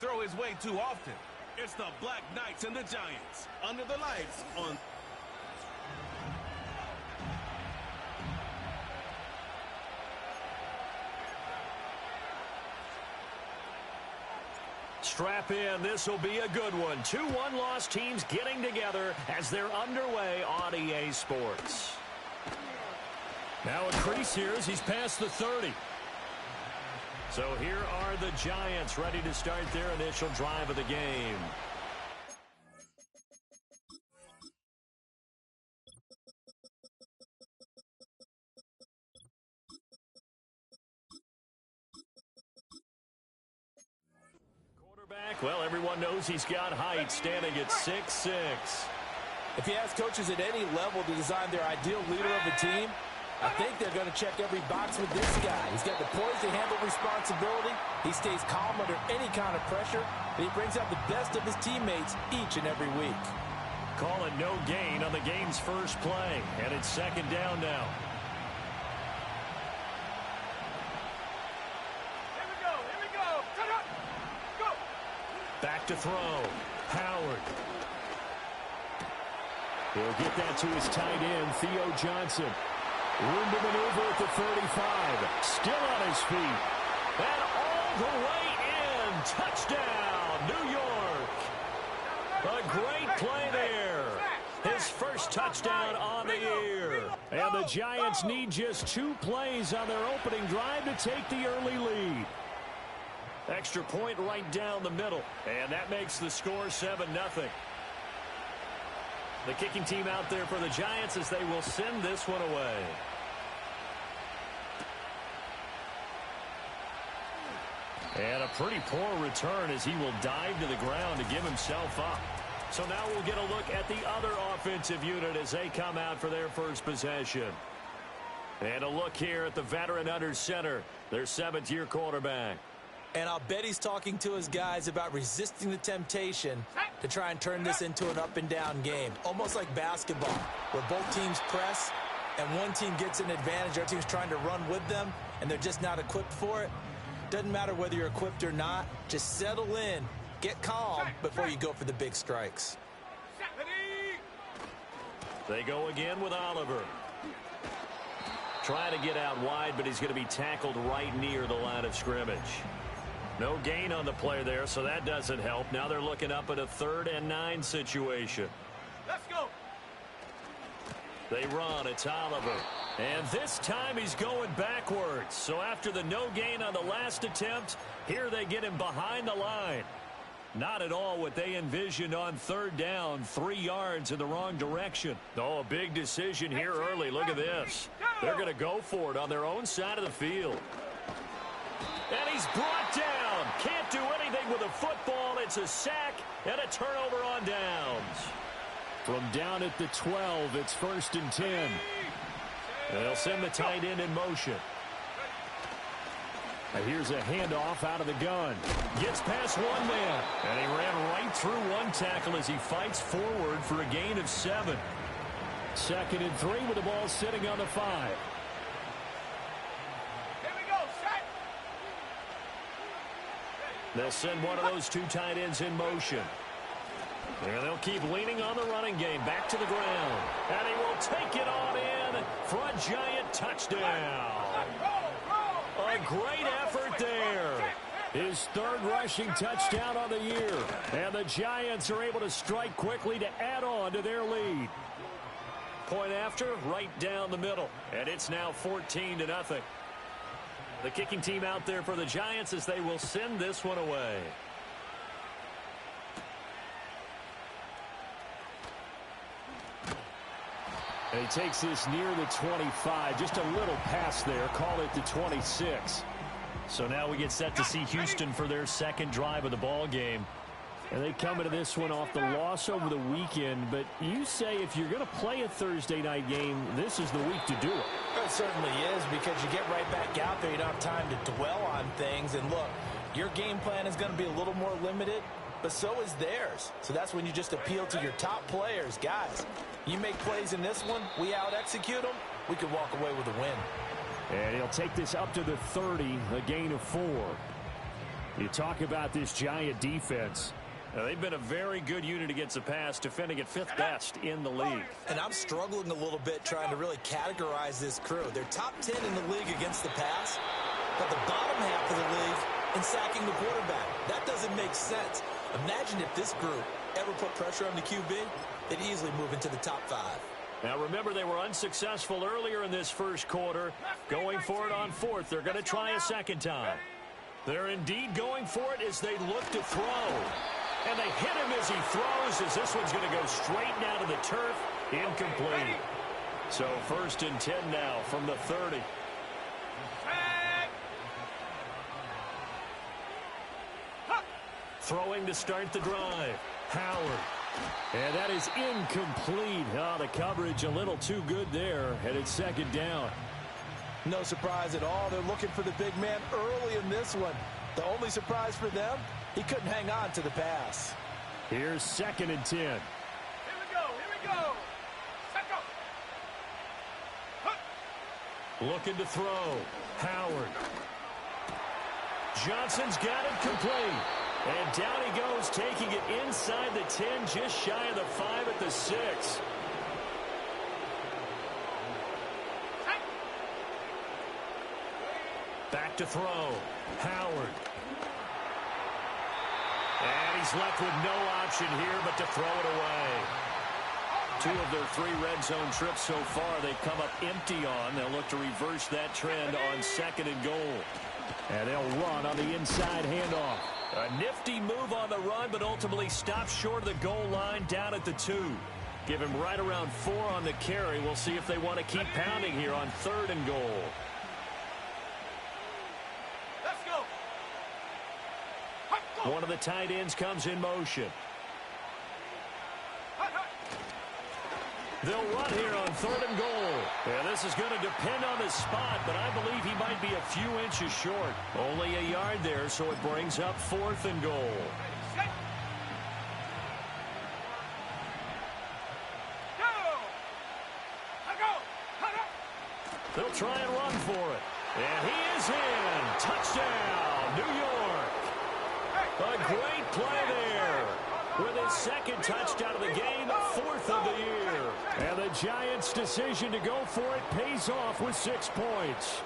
throw his way too often. It's the Black Knights and the Giants under the lights on. Strap in. This will be a good one. 2 one-loss teams getting together as they're underway on EA Sports. Now a crease here as he's past the 30. So here are the Giants ready to start their initial drive of the game. Quarterback, well, everyone knows he's got height, standing at 6'6". If you ask coaches at any level to design their ideal leader of a team, I think they're going to check every box with this guy. He's got the poise to handle responsibility. He stays calm under any kind of pressure. And he brings out the best of his teammates each and every week. Call it no gain on the game's first play. And it's 2nd down now. Here we go. Cut up. Go. Back to throw. Howard. He'll get that to his tight end, Theo Johnson. Room to maneuver at the 35. Still on his feet. And all the way in. Touchdown, New York. A great play there. His first touchdown on the year. And the Giants need just 2 plays on their opening drive to take the early lead. Extra point right down the middle. And that makes the score 7-0. The kicking team out there for the Giants as they will send this one away. And a pretty poor return as he will dive to the ground to give himself up. So now we'll get a look at the other offensive unit as they come out for their first possession. And a look here at the veteran under center, their 7th-year quarterback. And I'll bet he's talking to his guys about resisting the temptation to try and turn this into an up-and-down game. Almost like basketball, where both teams press and one team gets an advantage. Our team's trying to run with them, and they're just not equipped for it. Doesn't matter whether you're equipped or not. Just settle in, get calm before you go for the big strikes. They go again with Oliver. Trying to get out wide, but he's going to be tackled right near the line of scrimmage. No gain on the play there, so that doesn't help. Now they're looking up at a 3rd and 9 situation. Let's go. They run. It's Oliver. And this time he's going backwards. So after the no gain on the last attempt, here they get him behind the line. Not at all what they envisioned on 3rd down, 3 yards in the wrong direction. Oh, a big decision here early. Look at this. They're going to go for it on their own side of the field. And he's brought down. Can't do anything with a football. It's a sack and a turnover on downs. From down at the 12, it's 1st and 10. They'll send the tight end in motion. Now here's a handoff out of the gun. Gets past one man. And he ran right through one tackle as he fights forward for a gain of 7. 2nd and 3 with the ball sitting on the 5. They'll send one of those 2 tight ends in motion. And they'll keep leaning on the running game. Back to the ground. And he will take it on in for a Giant touchdown. A great effort there. His 3rd rushing touchdown on the year. And the Giants are able to strike quickly to add on to their lead. Point after, right down the middle. And it's now 14-0. The kicking team out there for the Giants as they will send this one away. And he takes this near the 25. Just a little pass there. Call it the 26. So now we get set to see Houston for their 2nd drive of the ball game. And they come into this one off the loss over the weekend. But you say if you're going to play a Thursday night game, this is the week to do it. It certainly is, because you get right back out there. You don't have time to dwell on things. And look, your game plan is going to be a little more limited, but so is theirs. So that's when you just appeal to your top players. Guys, you make plays in this one, we out-execute them, we could walk away with a win. And he'll take this up to the 30, a gain of 4. You talk about this Giant defense. They've been a very good unit against the pass, defending at 5th best in the league. And I'm struggling a little bit trying to really categorize this crew. They're top 10 in the league against the pass, but the bottom half of the league in sacking the quarterback. That doesn't make sense. Imagine if this group ever put pressure on the QB, they'd easily move into the top 5. Now remember, they were unsuccessful earlier in this first quarter. Going for it on 4th. They're going to try a second time. They're indeed going for it as they look to throw. And they hit him as he throws, as this one's going to go straight down to the turf. Incomplete. So 1st and 10 now from the 30. Throwing to start the drive. Howard. And that is incomplete. Oh, the coverage a little too good there. And it's 2nd down. No surprise at all. They're looking for the big man early in this one. The only surprise for them, he couldn't hang on to the pass. Here's 2nd and 10. Here we go. Here we go. Set go. Looking to throw. Howard. Johnson's got it complete. And down he goes, taking it inside the 10, just shy of the 5 at the 6. Back to throw. Howard. And he's left with no option here but to throw it away. 2 of their 3 red zone trips so far they've come up empty on. They'll look to reverse that trend on 2nd and goal. And they'll run on the inside handoff. A nifty move on the run, but ultimately stops short of the goal line down at the 2. Give him right around 4 on the carry. We'll see if they want to keep pounding here on 3rd and goal. Let's go. One of the tight ends comes in motion. They'll run here on 3rd and goal. Yeah, this is going to depend on the spot, but I believe he might be a few inches short. Only a yard there, so it brings up 4th and goal. They'll try and run for it. And he is in. Touchdown, New York. A great play there. With his 2nd touchdown of the game, 4th of the year. And the Giants' decision to go for it pays off with 6 points.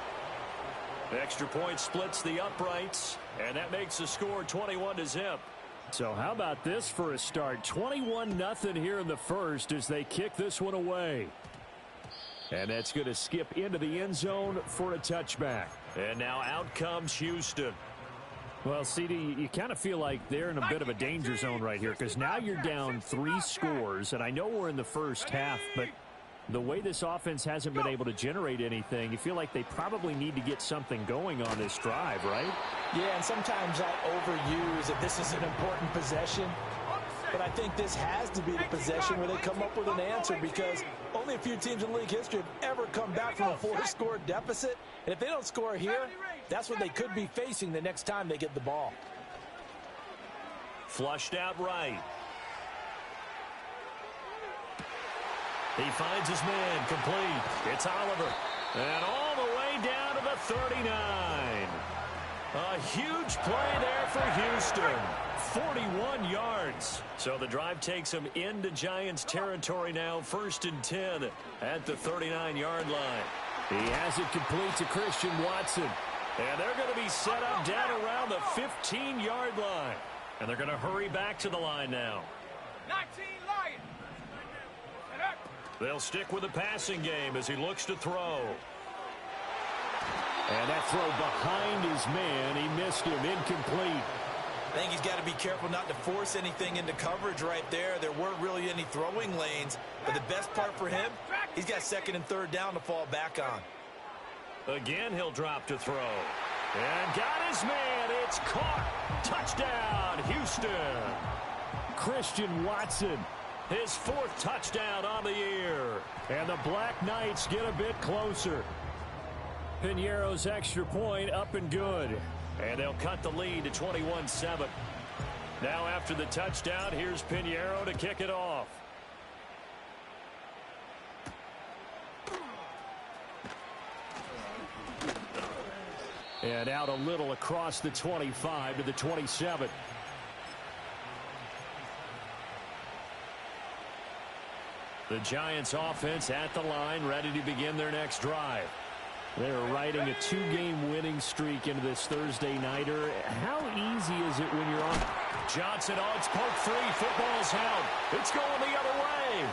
The extra point splits the uprights, and that makes the score 21-0. So how about this for a start? 21-0 here in the first as they kick this one away. And that's going to skip into the end zone for a touchback. And now out comes Houston. Well, CD, you kind of feel like they're in a bit of a danger zone right here because now you're down 3 scores, and I know we're in the first half, but the way this offense hasn't been able to generate anything, you feel like they probably need to get something going on this drive, right? Yeah, and sometimes I overuse if this is an important possession, but I think this has to be the possession where they come up with an answer because only a few teams in league history have ever come back from a 4-score deficit, and if they don't score here, that's what they could be facing the next time they get the ball. Flushed out right. He finds his man complete. It's Oliver. And all the way down to the 39. A huge play there for Houston. 41 yards. So the drive takes him into Giants territory now. 1st and 10 at the 39-yard line. He has it complete to Christian Watson. And they're going to be set up down around the 15-yard line. And they're going to hurry back to the line now. 19 Lions. They'll stick with the passing game as he looks to throw. And that throw behind his man. He missed him. Incomplete. I think he's got to be careful not to force anything into coverage right there. There weren't really any throwing lanes. But the best part for him, he's got 2nd and 3rd down to fall back on. Again, he'll drop to throw. And got his man. It's caught. Touchdown, Houston. Christian Watson, his 4th touchdown on the year. And the Black Knights get a bit closer. Piñeiro's extra point up and good. And they'll cut the lead to 21-7. Now after the touchdown, here's Piñeiro to kick it off. And out a little across the 25 to the 27. The Giants offense at the line, ready to begin their next drive. They're riding a 2-game winning streak into this Thursday nighter. How easy is it when you're on? Johnson on its poke three. Football's held. It's going the other way.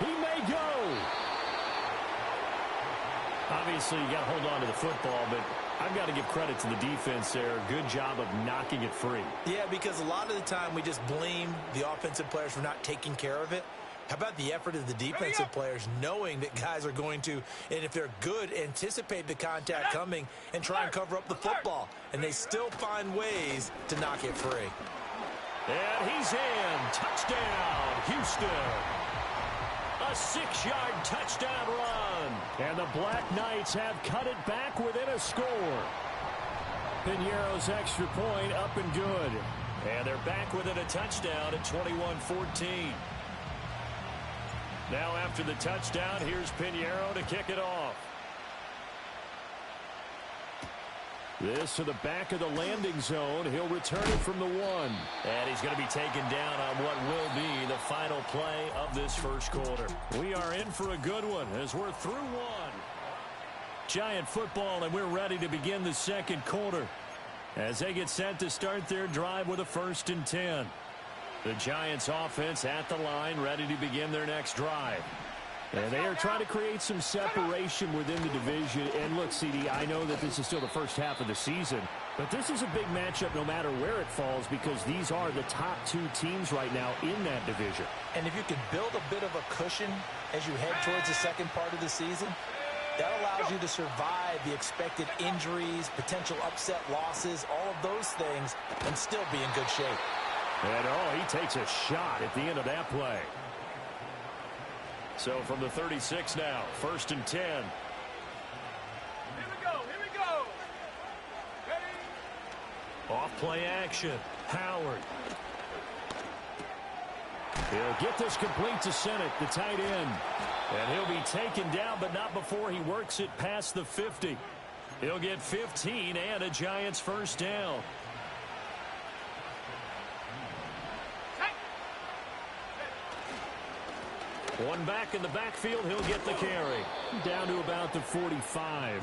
He may go. Obviously, you got to hold on to the football, but I've got to give credit to the defense there. Good job of knocking it free. Yeah, because a lot of the time we just blame the offensive players for not taking care of it. How about the effort of the defensive players knowing that guys are going to, and if they're good, anticipate the contact coming and try and cover up the football. And they still find ways to knock it free. And he's in. Touchdown, Houston. A 6-yard touchdown run. And the Black Knights have cut it back within a score. Piñeiro's extra point up and good. And they're back within a touchdown at 21-14. Now after the touchdown, here's Piñeiro to kick it off. This to the back of the landing zone. He'll return it from the 1. And he's going to be taken down on what will be the final play of this first quarter. We are in for a good one as we're through 1. Giant football, and we're ready to begin the second quarter as they get set to start their drive with a 1st and 10. The Giants offense at the line, ready to begin their next drive. And they are trying to create some separation within the division. And look, CD, I know that this is still the first half of the season, but this is a big matchup no matter where it falls because these are the top 2 teams right now in that division. And if you can build a bit of a cushion as you head towards the second part of the season, that allows you to survive the expected injuries, potential upset losses, all of those things, and still be in good shape. And, he takes a shot at the end of that play. So from the 36 now, 1st and 10. Here we go. Here we go. Ready? Off play action. Howard. He'll get this complete to Sennett, the tight end. And he'll be taken down, but not before he works it past the 50. He'll get 15 and a Giants first down. One back in the backfield, he'll get the carry. Down to about the 45.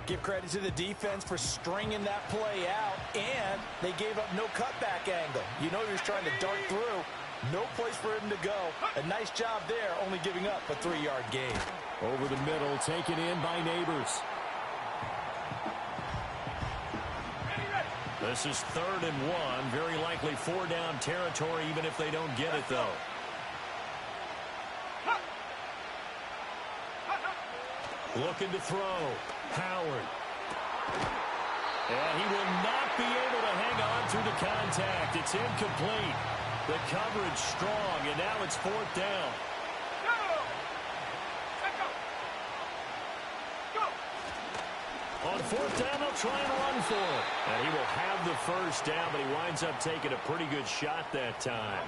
Give credit to the defense for stringing that play out, and they gave up no cutback angle. You know he was trying to dart through. No place for him to go. A nice job there, only giving up a 3-yard gain. Over the middle, taken in by Neighbors. This is 3rd and 1. Very likely 4-down territory, even if they don't get it, though. Looking to throw. Howard. And he will not be able to hang on through the contact. It's incomplete. The coverage strong, and now it's 4th down. On 4th down, they'll try and run for it. And he will have the first down, but he winds up taking a pretty good shot that time.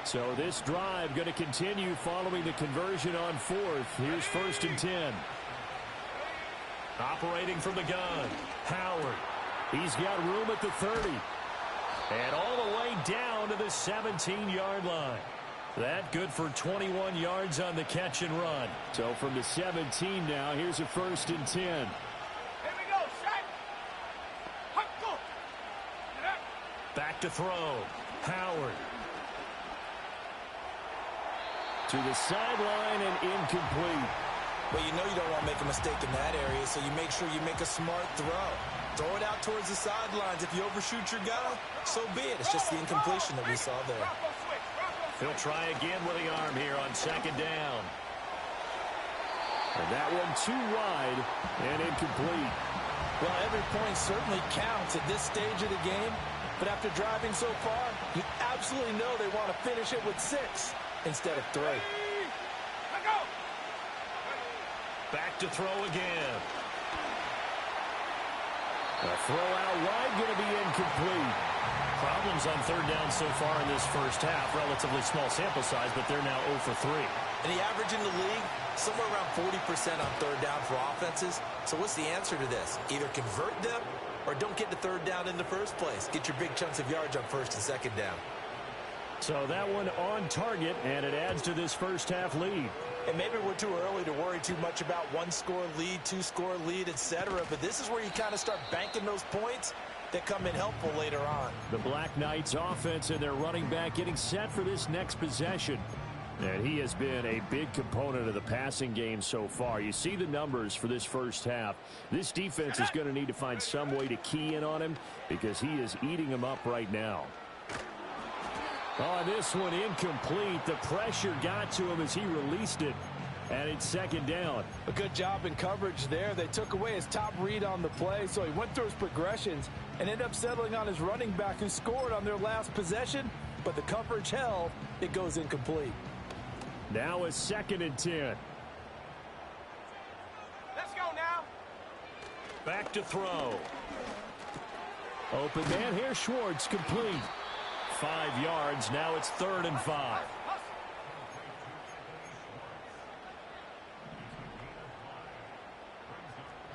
So this drive going to continue following the conversion on 4th. Here's 1st and 10. Operating from the gun. Howard. He's got room at the 30. And all the way down to the 17-yard line. That good for 21 yards on the catch and run. So from the 17 now, here's a 1st and 10. Here we go, set. Go. Back to throw. Howard. To the sideline and incomplete. Well, you know you don't want to make a mistake in that area, so you make sure you make a smart throw. Throw it out towards the sidelines. If you overshoot your guy, so be it. It's just the incompletion that we saw there. He'll try again with the arm here on 2nd down. And that one too wide and incomplete. Well, every point certainly counts at this stage of the game, but after driving so far, you absolutely know they want to finish it with 6 instead of 3. Back to throw again. A throw out wide, going to be incomplete. Problems Broncos on third down so far in this first half. Relatively small sample size, but they're now 0 for 3. And the average in the league, somewhere around 40% on third down for offenses. So what's the answer to this? Either convert them or don't get to third down in the first place. Get your big chunks of yards on first and second down. So that one on target, and it adds to this first half lead. And maybe we're too early to worry too much about one-score lead, two-score lead, etc. But this is where you kind of start banking those points that come in helpful later on. The Black Knights offense and their running back getting set for this next possession. And he has been a big component of the passing game so far. You see the numbers for this first half. This defense is going to need to find some way to key in on him because he is eating them up right now. Oh, this one incomplete. The pressure got to him as he released it. And it's second down. A good job in coverage there. They took away his top read on the play, so he went through his progressions and ended up settling on his running back who scored on their last possession. But the coverage held. It goes incomplete. Now a 2nd and 10. Let's go now. Back to throw. Open man here, Schwartz, complete. 5 yards. Now it's 3rd and 5.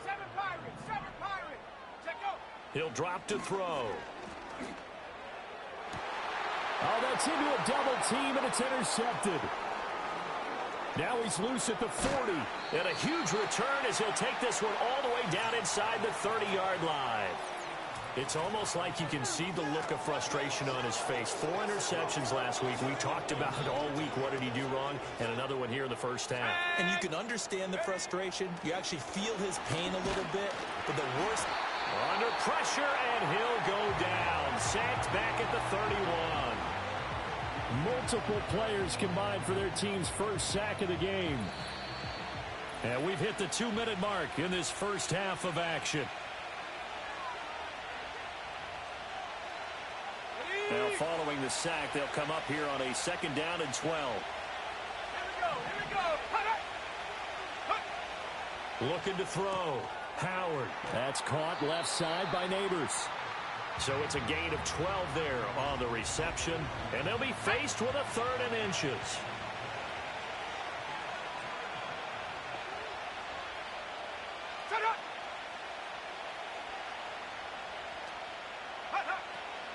Seven Pirates. Check out. He'll drop to throw. Oh, that's into a double team, and it's intercepted. Now he's loose at the 40. And a huge return as he'll take this one all the way down inside the 30-yard line. It's almost like you can see the look of frustration on his face. 4 interceptions last week. We talked about it all week. What did he do wrong? And another one here in the first half. And you can understand the frustration. You actually feel his pain a little bit. But the worst... Under pressure, and he'll go down. Sacked back at the 31. Multiple players combined for their team's first sack of the game. And we've hit the 2-minute mark in this first half of action. Now following the sack, they'll come up here on a 2nd down and 12. Here we go. Looking to throw. Howard. That's caught left side by Neighbors. So it's a gain of 12 there on the reception. And they'll be faced with a 3rd and inches.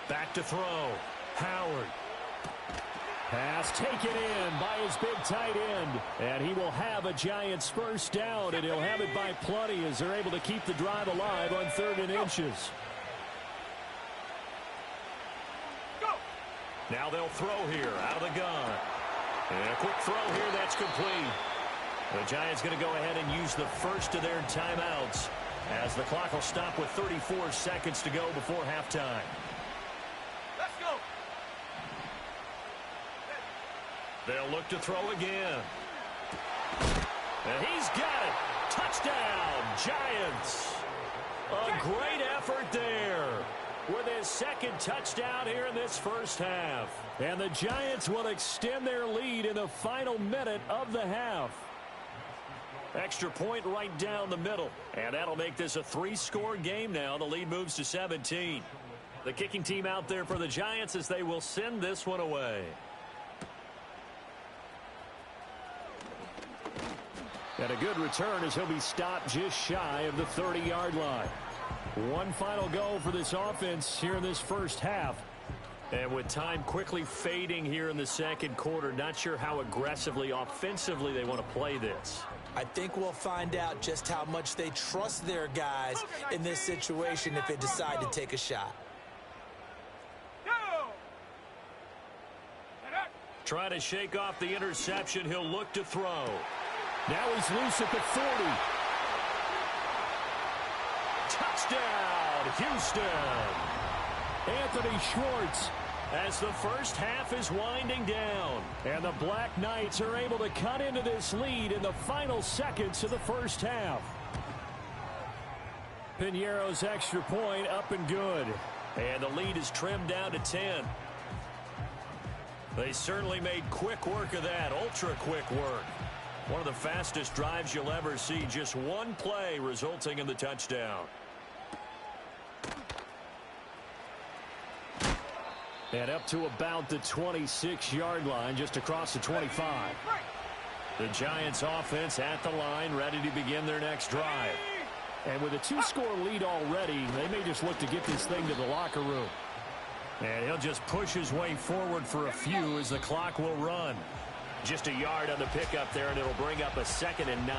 Back to throw. Howard. Pass taken in by his big tight end. And he will have a Giants first down, and he'll have it by plenty as they're able to keep the drive alive on 3rd and inches. Now they'll throw here out of the gun. And a quick throw here, that's complete. The Giants going to go ahead and use the first of their timeouts as the clock will stop with 34 seconds to go before halftime. Let's go. They'll look to throw again. And he's got it. Touchdown, Giants. A great effort there with his 2nd touchdown here in this first half. And the Giants will extend their lead in the final minute of the half. Extra point right down the middle. And that'll make this a 3-score game now. The lead moves to 17. The kicking team out there for the Giants as they will send this one away. And a good return as he'll be stopped just shy of the 30-yard line. One final go for this offense here in this first half. And with time quickly fading here in the second quarter, not sure how aggressively, offensively they want to play this. I think we'll find out just how much they trust their guys in this situation if they decide to take a shot. Trying to shake off the interception, he'll look to throw. Now he's loose at the 40. Touchdown, Houston. Anthony Schwartz as the first half is winding down. And the Black Knights are able to cut into this lead in the final seconds of the first half. Piñeiro's extra point up and good. And the lead is trimmed down to 10. They certainly made quick work of that, ultra quick work. One of the fastest drives you'll ever see, just one play resulting in the touchdown. And up to about the 26-yard line, just across the 25. The Giants offense at the line, ready to begin their next drive. And with a 2-score lead already, they may just look to get this thing to the locker room. And he'll just push his way forward for a few as the clock will run. Just a yard on the pickup there, and it'll bring up a 2nd and 9.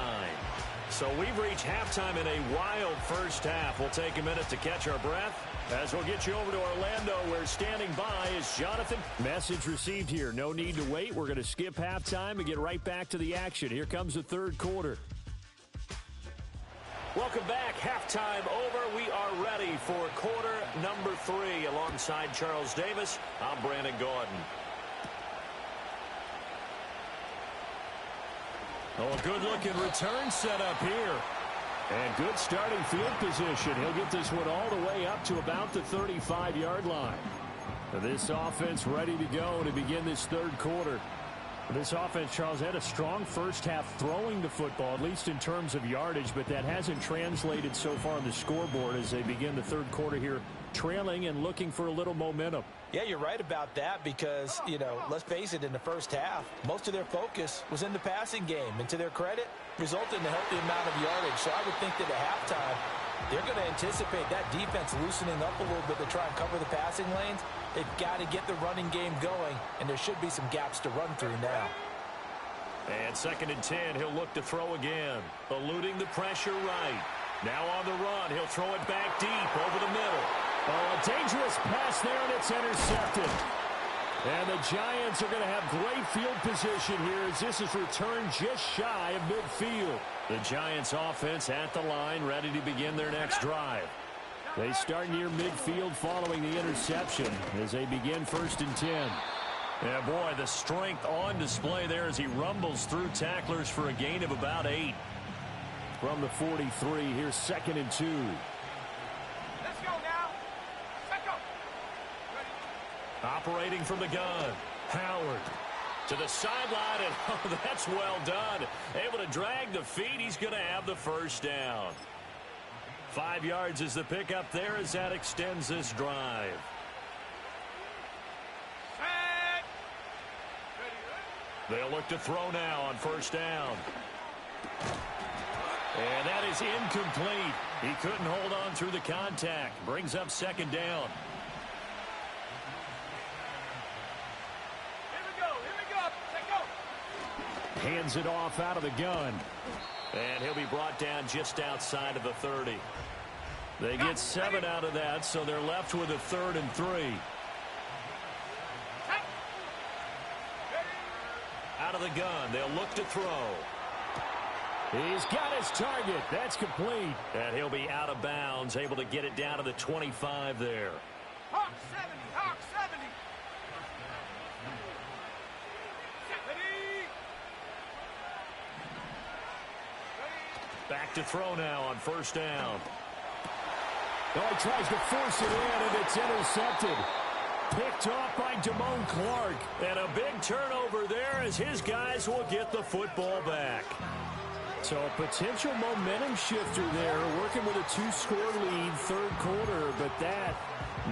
So we've reached halftime in a wild first half. We'll take a minute to catch our breath as we'll get you over to Orlando, where standing by is Jonathan. Message received here. No need to wait. We're going to skip halftime and get right back to the action. Here comes the third quarter. Welcome back. Halftime over. We are ready for quarter number 3. Alongside Charles Davis, I'm Brandon Gaudin. Oh, a good-looking return set up here. And good starting field position. He'll get this one all the way up to about the 35-yard line. This offense ready to go to begin this third quarter. This offense, Charles, had a strong first half throwing the football, at least in terms of yardage, but that hasn't translated so far on the scoreboard as they begin the third quarter here, trailing and looking for a little momentum. Yeah, you're right about that because, let's face it, in the first half, most of their focus was in the passing game. And to their credit, resulted in a healthy amount of yardage. So I would think that at halftime, they're going to anticipate that defense loosening up a little bit to try and cover the passing lanes. They've got to get the running game going, and there should be some gaps to run through now. And 2nd and 10, he'll look to throw again, eluding the pressure right. Now on the run, he'll throw it back deep over the middle. Oh, a dangerous pass there, and it's intercepted. And the Giants are going to have great field position here as this is returned just shy of midfield. The Giants offense at the line, ready to begin their next drive. They start near midfield following the interception as they begin 1st and 10. And boy, the strength on display there as he rumbles through tacklers for a gain of about 8. From the 43, here's 2nd and 2. Let's go now. Let's go. Ready? Operating from the gun, Howard to the sideline, and oh, that's well done. Able to drag the feet. He's going to have the first down. 5 yards is the pickup there as that extends this drive. Set. Ready? They'll look to throw now on 1st down. And that is incomplete. He couldn't hold on through the contact. Brings up 2nd down. Here we go. Let go. Hands it off out of the gun. And he'll be brought down just outside of the 30. They get 7 out of that, so they're left with a 3rd and 3. Out of the gun, they'll look to throw. He's got his target. That's complete. And he'll be out of bounds, able to get it down to the 25 there. Hawk 70. Hawk 70. Ready? Back to throw now on 1st down. Oh, he tries to force it in, and it's intercepted. Picked off by Damone Clark. And a big turnover there as his guys will get the football back. So a potential momentum shifter there, working with a 2-score lead, 3rd quarter, but that,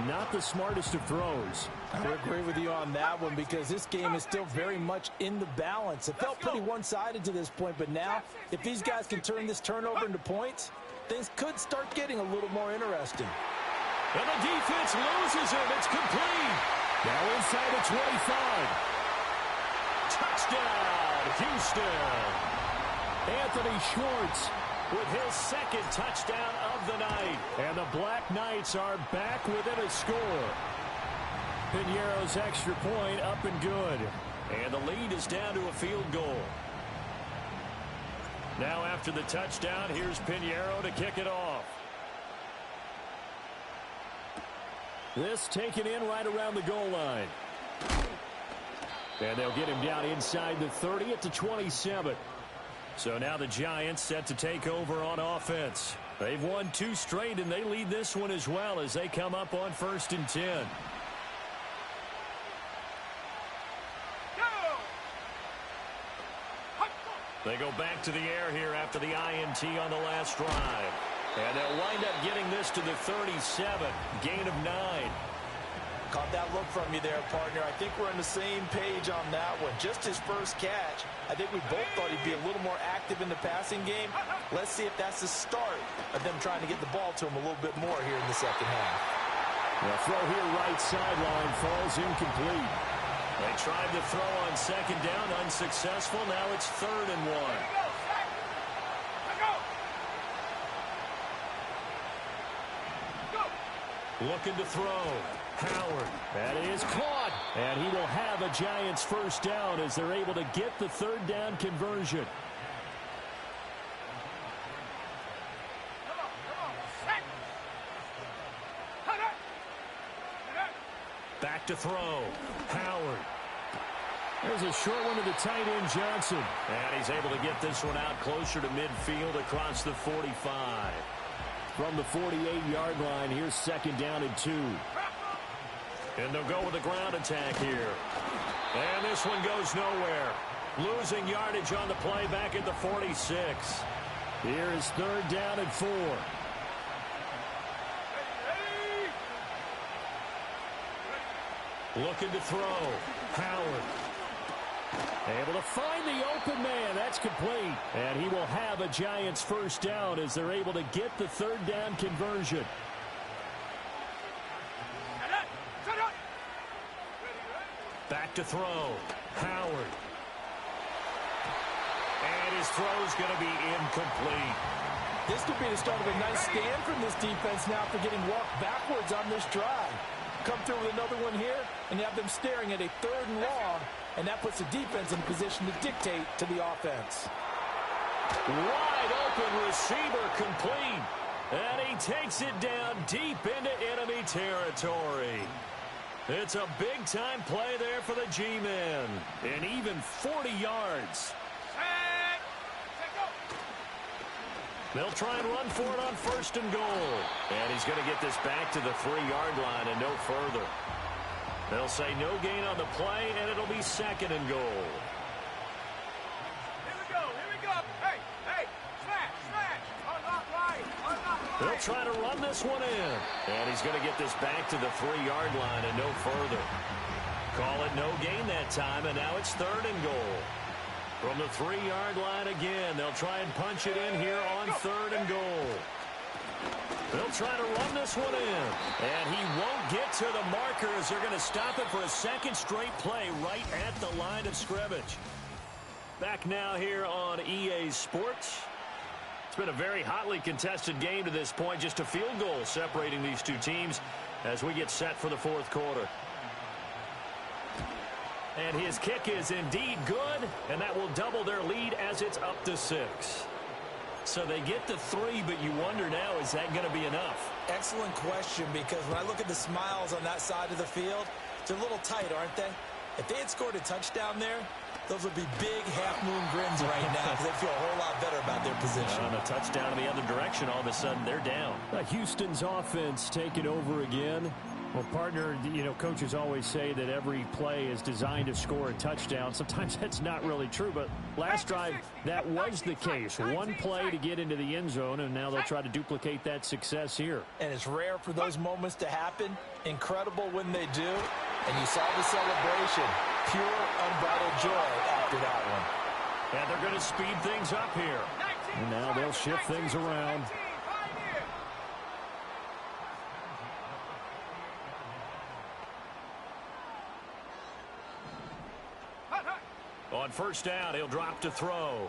not the smartest of throws. I would agree with you on that one because this game is still very much in the balance. It felt pretty one-sided to this point, but now, if these guys can turn this turnover into points, things could start getting a little more interesting. And the defense loses him. It's complete. Now inside the 25. Touchdown, Houston. Anthony Schwartz with his 2nd touchdown of the night. And the Black Knights are back within a score. Piñeiro's extra point up and good. And the lead is down to a field goal. Now after the touchdown, here's Piñeiro to kick it off. This taken in right around the goal line. And they'll get him down inside the 30 at the 27. So now the Giants set to take over on offense. They've won 2 straight, and they lead this one as well as they come up on 1st and 10. They go back to the air here after the INT on the last drive. And they'll wind up getting this to the 37. Gain of 9. Caught that look from you there, partner. I think we're on the same page on that one. Just his first catch. I think we both thought he'd be a little more active in the passing game. Let's see if that's the start of them trying to get the ball to him a little bit more here in the second half. The throw here right sideline falls incomplete. They tried to throw on second down, unsuccessful. Now it's 3rd and 1. Looking to throw. Howard. That is caught. And he will have a Giants first down as they're able to get the 3rd down conversion. Back to throw. Howard. There's a short one to the tight end, Johnson. And he's able to get this one out closer to midfield across the 45. From the 48-yard line, here's 2nd down and 2. And they'll go with the ground attack here. And this one goes nowhere. Losing yardage on the play back at the 46. Here is 3rd down and 4. Looking to throw. Howard. Able to find the open man. That's complete. And he will have a Giants first down as they're able to get the 3rd down conversion. Back to throw. Howard. And his throw's going to be incomplete. This could be the start of a nice stand from this defense now for getting walked backwards on this drive. Come through with another one here, and you have them staring at a 3rd and long, and that puts the defense in a position to dictate to the offense. Wide open receiver complete, and he takes it down deep into enemy territory. It's a big-time play there for the G-men, and even 40 yards. They'll try and run for it on 1st and goal. And he's going to get this back to the 3-yard line and no further. They'll say no gain on the play, and it'll be 2nd and goal. Here we go. Hey, smash. Unlock right. They'll try to run this one in. And he's going to get this back to the 3-yard line and no further. Call it no gain that time, and now it's 3rd and goal. From the 3-yard line again, they'll try and punch it in here on 3rd and goal. They'll try to run this one in. And he won't get to the marker as they're going to stop it for a 2nd straight play right at the line of scrimmage. Back now here on EA Sports. It's been a very hotly contested game to this point. Just a field goal separating these two teams as we get set for the 4th quarter. And his kick is indeed good, and that will double their lead as it's up to 6. So they get the 3, but you wonder now, is that going to be enough? Excellent question, because when I look at the smiles on that side of the field, they're a little tight, aren't they? If they had scored a touchdown there, those would be big half-moon grins right now because they feel a whole lot better about their position. On a touchdown in the other direction, all of a sudden they're down. Houston's offense taking over again. Well, partner, you know, coaches always say that every play is designed to score a touchdown. Sometimes that's not really true, but last drive, that was the case. One play to get into the end zone, and now they'll try to duplicate that success here. And it's rare for those moments to happen. Incredible when they do. And you saw the celebration. Pure, unbridled joy after that one. And they're going to speed things up here. And now they'll shift things around. On 1st down, he'll drop to throw.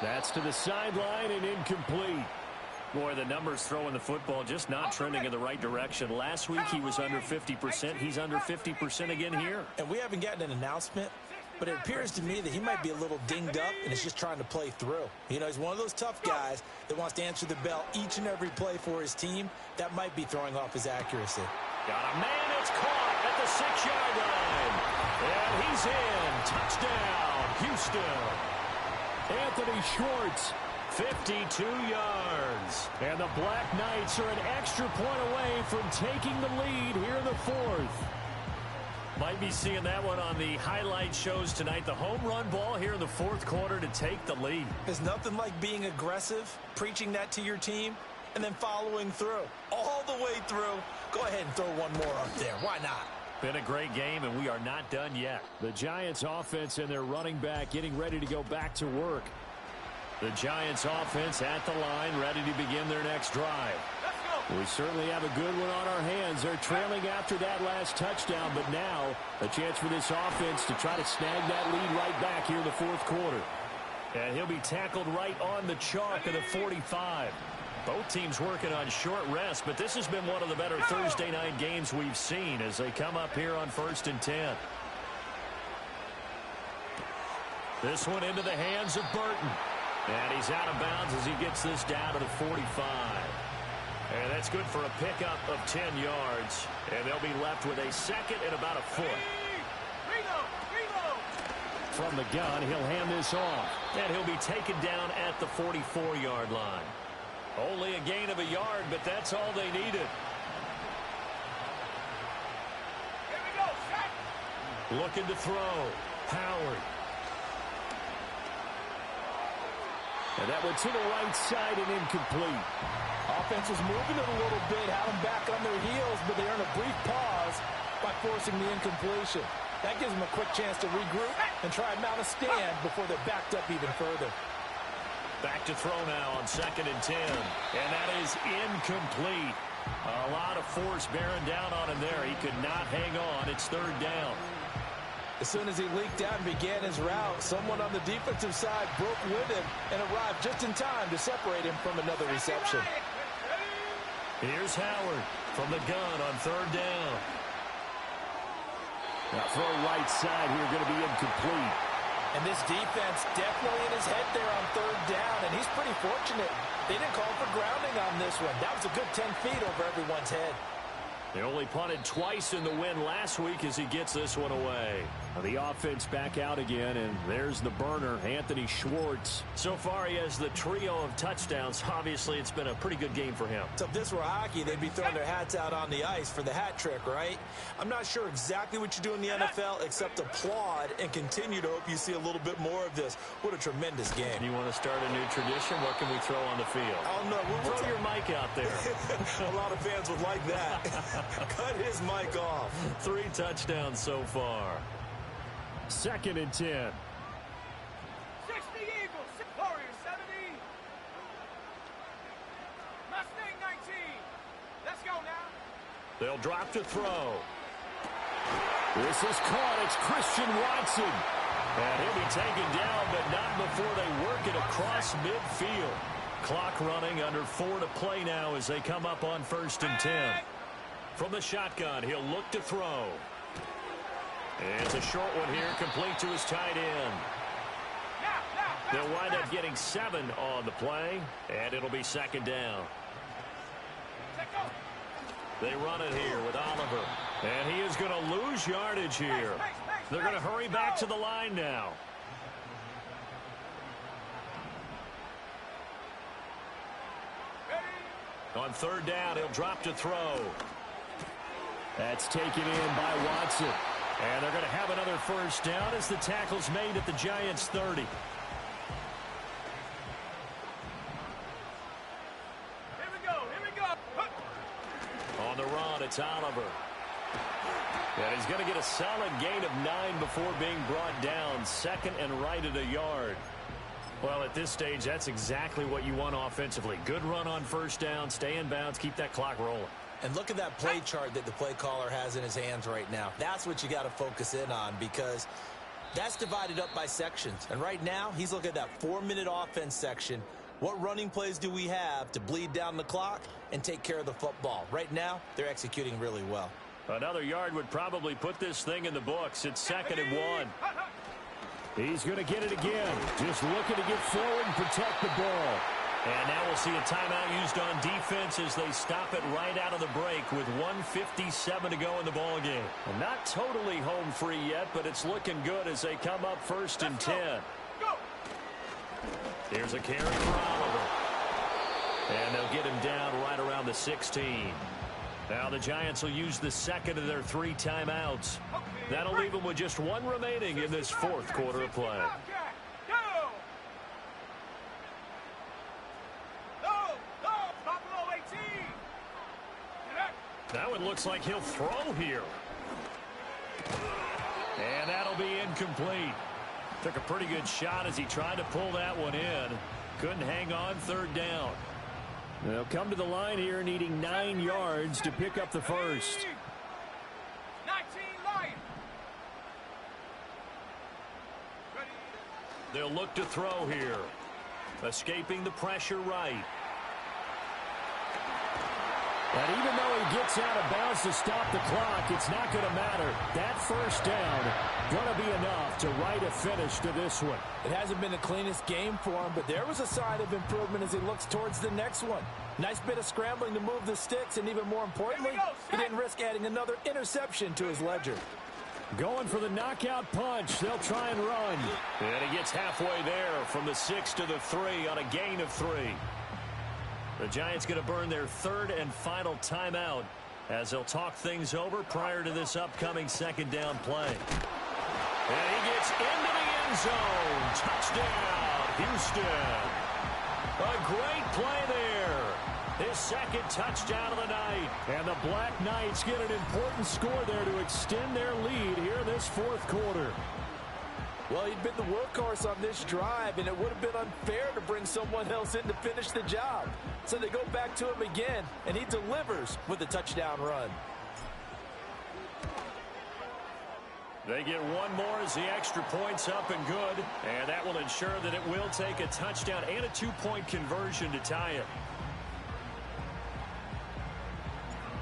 That's to the sideline and incomplete. Boy, the numbers throwing the football just not trending in the right direction. Last week he was under 50%. He's under 50% again here. And we haven't gotten an announcement, but it appears to me that he might be a little dinged up and is just trying to play through. You know, he's one of those tough guys that wants to answer the bell each and every play for his team. That might be throwing off his accuracy. Got a man, it's caught at the 6-yard line. And he's in. Touchdown, Houston. Anthony Schwartz, 52 yards. And the Black Knights are an extra point away from taking the lead here in the 4th. Might be seeing that one on the highlight shows tonight. The home run ball here in the 4th quarter to take the lead. There's nothing like being aggressive, preaching that to your team, and then following through. All the way through. Go ahead and throw one more up there. Why not? Been a great game, and we are not done yet. The Giants offense and their running back getting ready to go back to work. The Giants offense at the line, ready to begin their next drive. We certainly have a good one on our hands. They're trailing after that last touchdown, but now a chance for this offense to try to snag that lead right back here in the fourth quarter. And he'll be tackled right on the chalk of the 45. Both teams working on short rest, but this has been one of the better Thursday night games we've seen as they come up here on 1st and 10. This one into the hands of Burton. And he's out of bounds as he gets this down to the 45. And that's good for a pickup of 10 yards. And they'll be left with a second and about a foot. From the gun, he'll hand this off. And he'll be taken down at the 44-yard line. Only a gain of a yard, but that's all they needed. Here we go, set. Looking to throw. Howard. And that one to the right side and incomplete. Offense was moving it a little bit, had them back on their heels, but they earn a brief pause by forcing the incompletion. That gives them a quick chance to regroup and try and mount a stand before they're backed up even further. Back to throw now on 2nd and 10. And that is incomplete. A lot of force bearing down on him there. He could not hang on. It's 3rd down. As soon as he leaked out and began his route, someone on the defensive side broke with him and arrived just in time to separate him from another reception. Here's Howard from the gun on 3rd down. Now throw right side here, going to be incomplete. And this defense definitely in his head there on 3rd down, and he's pretty fortunate. They didn't call for grounding on this one. That was a good 10 feet over everyone's head. They only punted twice in the win last week as he gets this one away. The offense back out again, and there's the burner, Anthony Schwartz. So far, he has the trio of touchdowns. Obviously, it's been a pretty good game for him. So if this were hockey, they'd be throwing their hats out on the ice for the hat trick, right? I'm not sure exactly what you do in the NFL except applaud and continue to hope you see a little bit more of this. What a tremendous game. You want to start a new tradition? What can we throw on the field? Oh, no. Throw your mic out there. A lot of fans would like that. Cut his mic off. 3 touchdowns so far. 2nd and 10. 60 Eagles, Warriors 70. Mustang 19. Let's go now. They'll drop to throw. This is caught. It's Christian Watson. And he'll be taken down, but not before they work it across midfield. Clock running, under 4 to play now as they come up on 1st and 10. From the shotgun, he'll look to throw. It's a short one here, complete to his tight end. They'll wind up getting 7 on the play, and it'll be 2nd down. They run it here with Oliver, and he is going to lose yardage here. They're going to hurry back to the line now. On 3rd down, he'll drop to throw. That's taken in by Watson. And they're going to have another 1st down as the tackle's made at the Giants' 30. Here we go. On the run, it's Oliver. And he's going to get a solid gain of 9 before being brought down. 2nd and right at a yard. Well, at this stage, that's exactly what you want offensively. Good run on 1st down, stay in bounds, keep that clock rolling. And look at that play chart that the play caller has in his hands right now. That's what you got to focus in on because that's divided up by sections. And right now, he's looking at that 4-minute offense section. What running plays do we have to bleed down the clock and take care of the football? Right now, they're executing really well. Another yard would probably put this thing in the books. It's 2nd and 1. He's going to get it again. Just looking to get forward and protect the ball. And now we'll see a timeout used on defense as they stop it right out of the break with 1:57 to go in the ball game. Well, not totally home free yet, but it's looking good as they come up 1st and 10. Here's a carry for Oliver. And they'll get him down right around the 16. Now the Giants will use the 2nd of their 3 timeouts. That'll leave them with just 1 remaining in this 4th quarter of play. Buffalo Now it looks like he'll throw here. And that'll be incomplete. Took a pretty good shot as he tried to pull that one in. Couldn't hang on, third down. They'll come to the line here needing 9 yards to pick up the first. 19 Lions. They'll look to throw here. Escaping the pressure right. And even though he gets out of bounds to stop the clock, it's not going to matter. That first down going to be enough to write a finish to this one. It hasn't been the cleanest game for him, but there was a sign of improvement as he looks towards the next one. Nice bit of scrambling to move the sticks, and even more importantly, he didn't risk adding another interception to his ledger. Going for the knockout punch. They'll try and run. And he gets halfway there from the 6 to the 3 on a gain of 3. The Giants going to burn their third and final timeout as they'll talk things over prior to this upcoming second down play. And he gets into the end zone. Touchdown, Houston. A great play there. His second touchdown of the night. And the Black Knights get an important score there to extend their lead here this fourth quarter. Well, he'd been the workhorse on this drive, and it would have been unfair to bring someone else in to finish the job. So they go back to him again, and he delivers with a touchdown run. They get one more as the extra point's up and good, and that will ensure that it will take a touchdown and a 2-point conversion to tie it.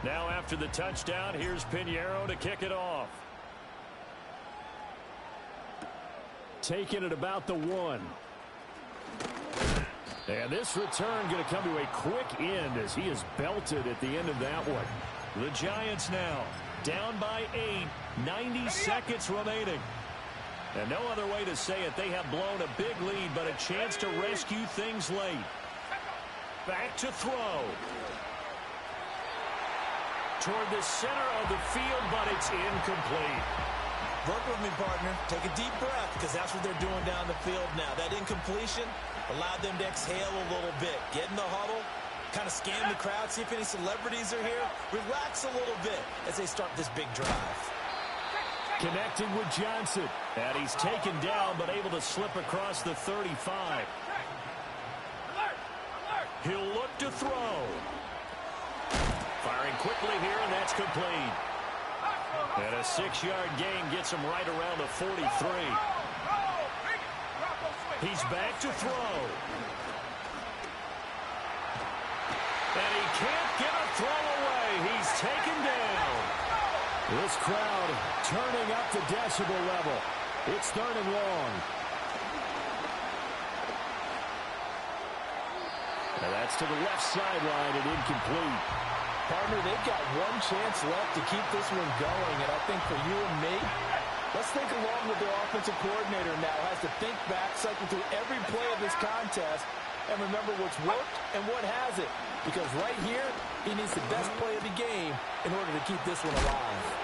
Now after the touchdown, here's Pinheiro to kick it off. Taking it about the 1. And this return going to come to a quick end as he is belted at the end of that one. The Giants now down by 8, 90 seconds remaining. And no other way to say it, they have blown a big lead, but a chance to rescue things late. Back to throw. Toward the center of the field, but it's incomplete. Work with me, partner. Take a deep breath, because that's what they're doing down the field now. That incompletion allowed them to exhale a little bit. Get in the huddle, kind of scan the crowd, see if any celebrities are here. Relax a little bit as they start this big drive. Connecting with Johnson. And he's taken down, but able to slip across the 35. He'll look to throw. Firing quickly here, and that's complete. And a 6-yard gain gets him right around the 43. He's back to throw. And he can't get a throw away. He's taken down. This crowd turning up the decibel level. It's third and long. And that's to the left sideline and incomplete. Partner, they've got one chance left to keep this one going, and I think for you and me, let's think along with their offensive coordinator now. Has to think back, cycle through every play of this contest, and remember what's worked and what hasn't. Because right here, he needs the best play of the game in order to keep this one alive.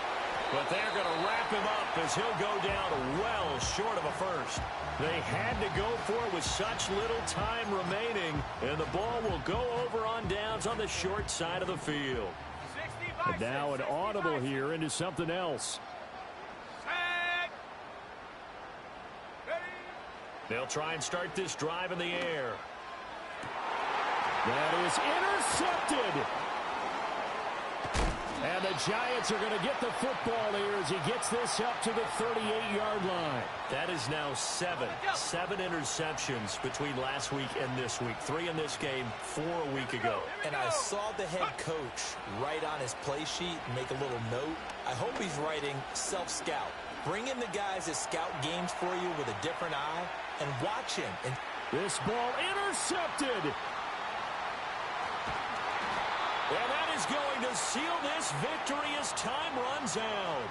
But they're going to wrap him up as he'll go down well short of a first. They had to go for it with such little time remaining, and the ball will go over on downs on the short side of the field. And now an audible here into something else. They'll try and start this drive in the air. That is intercepted. And the Giants are going to get the football here as he gets this up to the 38-yard line. That is now 7 interceptions between last week and this week. 3 in this game, 4 a week ago. And I saw the head coach write on his play sheet and make a little note. I hope he's writing self-scout. Bring in the guys that scout games for you with a different eye and watch him. And this ball intercepted. And that is going to seal this victory as time runs out.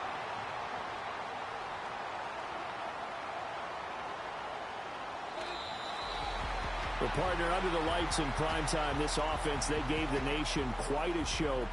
Well, partner, under the lights in primetime, this offense, they gave the nation quite a show.